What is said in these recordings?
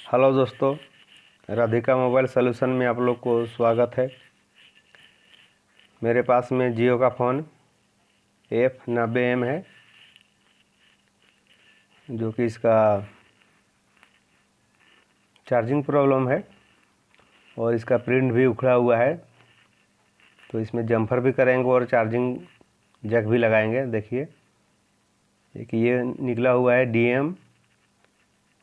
Hello दोस्तों, Radhika mobile solution में आप लोग को स्वागत है। मेरे पास में जियो का फ़ोन F90M है, जो कि इसका चार्जिंग प्रॉब्लम है और इसका प्रिंट भी उखड़ा हुआ है। तो इसमें जम्फर भी करेंगे और चार्जिंग जैक भी लगाएंगे। देखिए, एक ये निकला हुआ है DM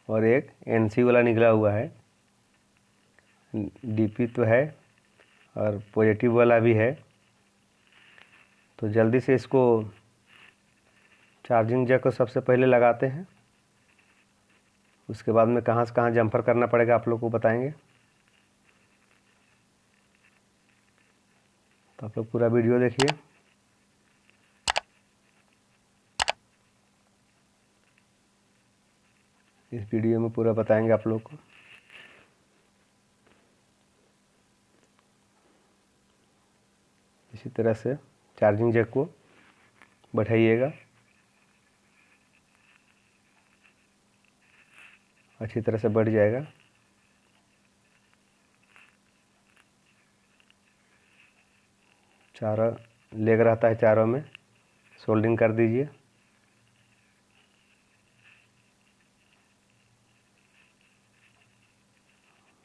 और एक NC वाला निकला हुआ है। DP तो है और पॉजिटिव वाला भी है। तो जल्दी से इसको चार्जिंग जैक को सबसे पहले लगाते हैं, उसके बाद में कहाँ से कहाँ जम्पर करना पड़ेगा आप लोग को बताएंगे। तो आप लोग पूरा वीडियो देखिए। इस वीडियो में पूरा बताएंगे आप लोग को। इसी तरह से चार्जिंग जैक को बैठाइएगा, अच्छी तरह से बैठ जाएगा। चारों लेग रहता है, चारों में सोल्डिंग कर दीजिए।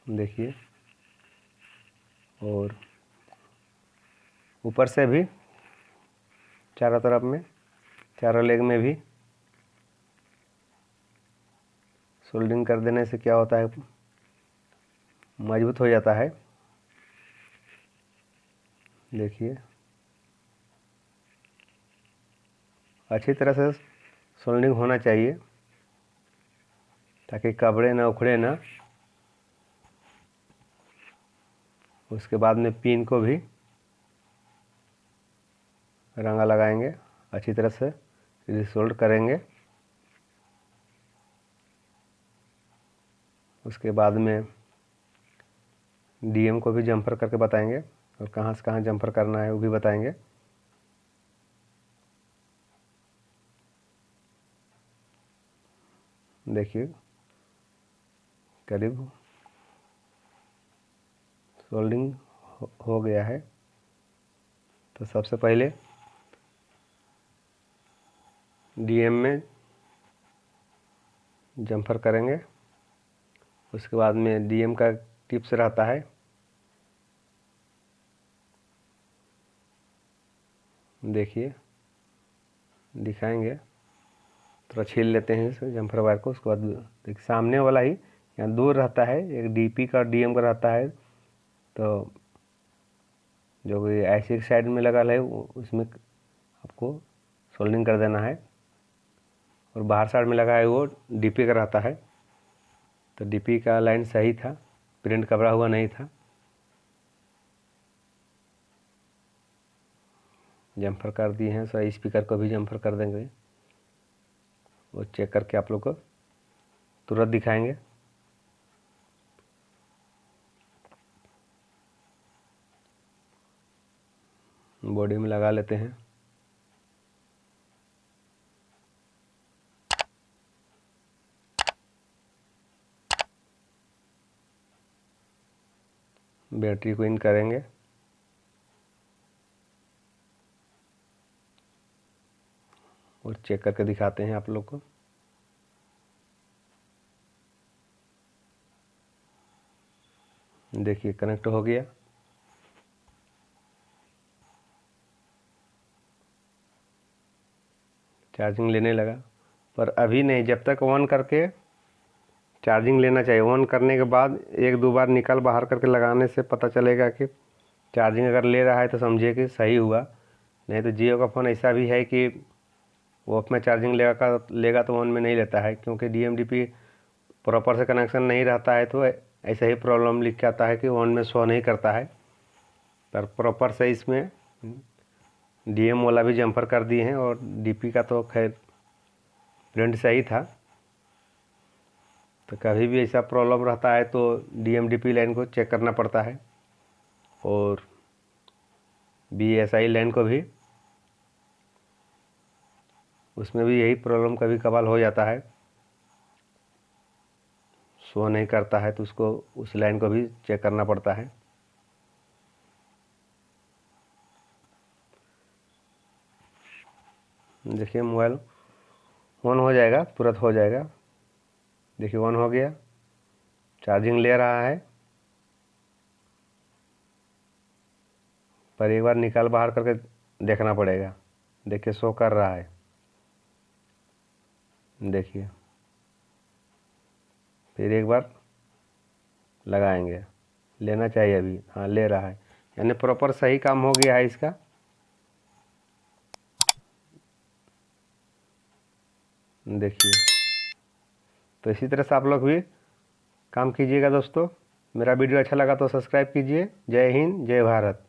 देखिए, और ऊपर से भी चारों तरफ में, चारों लेग में भी सोल्डिंग कर देने से क्या होता है, मजबूत हो जाता है। देखिए, अच्छी तरह से सोल्डिंग होना चाहिए ताकि कपड़े ना उखड़े ना। उसके बाद में पिन को भी रंगा लगाएंगे, अच्छी तरह से रिसोल्ड करेंगे। उसके बाद में DM को भी जम्पर करके बताएंगे और कहाँ से कहाँ जम्पर करना है वो भी बताएंगे। देखिए, करीब सोल्डिंग हो गया है। तो सबसे पहले DM में जम्पर करेंगे। उसके बाद में DM का टिप्स रहता है, देखिए दिखाएंगे। थोड़ा छील लेते हैं इस जम्पर वायर को। उसके बाद देखिए, सामने वाला ही यहाँ दूर रहता है, एक DP का और DM का रहता है। तो जो भी ऐसे साइड में लगा है उसमें आपको सोल्डिंग कर देना है, और बाहर साइड में लगा है वो DP का रहता है। तो DP का लाइन सही था, प्रिंट कपड़ा हुआ नहीं था। जम्पर कर दिए हैं, सही स्पीकर को भी जम्पर कर देंगे। वो चेक करके आप लोग को तुरंत दिखाएंगे। बॉडी में लगा लेते हैं। बैटरी को इन करेंगे। और चेक करके दिखाते हैं आप लोग को। देखिए, कनेक्ट हो गया। चार्जिंग लेने लगा, पर अभी नहीं, जब तक ऑन करके चार्जिंग लेना चाहिए। ऑन करने के बाद एक दो बार निकल बाहर करके लगाने से पता चलेगा कि चार्जिंग अगर ले रहा है तो समझिए कि सही हुआ। नहीं तो जियो का फ़ोन ऐसा भी है कि वो ऑफ में चार्जिंग लेगा तो ऑन में नहीं लेता है, क्योंकि DMDP प्रॉपर से कनेक्शन नहीं रहता है। तो ऐसा ही प्रॉब्लम लिख के आता है कि ऑन में शो नहीं करता है। पर प्रॉपर से इसमें DM वाला भी जम्पर कर दिए हैं, और DP का तो खैर प्रिंट सही था। तो कभी भी ऐसा प्रॉब्लम रहता है तो DMDP लाइन को चेक करना पड़ता है, और BSI लाइन को भी, उसमें भी यही प्रॉब्लम कभी कभार हो जाता है। शो नहीं करता है तो उसको उस लाइन को भी चेक करना पड़ता है। देखिए मोबाइल ऑन हो जाएगा, तुरंत हो जाएगा। देखिए ऑन हो गया, चार्जिंग ले रहा है। पर एक बार निकाल बाहर करके देखना पड़ेगा। देखिए शो कर रहा है, देखिए फिर एक बार लगाएंगे। लेना चाहिए अभी, हाँ ले रहा है, यानी प्रॉपर सही काम हो गया है इसका। देखिए तो इसी तरह से आप लोग भी काम कीजिएगा दोस्तों। मेरा वीडियो अच्छा लगा तो सब्सक्राइब कीजिए। जय हिंद, जय भारत।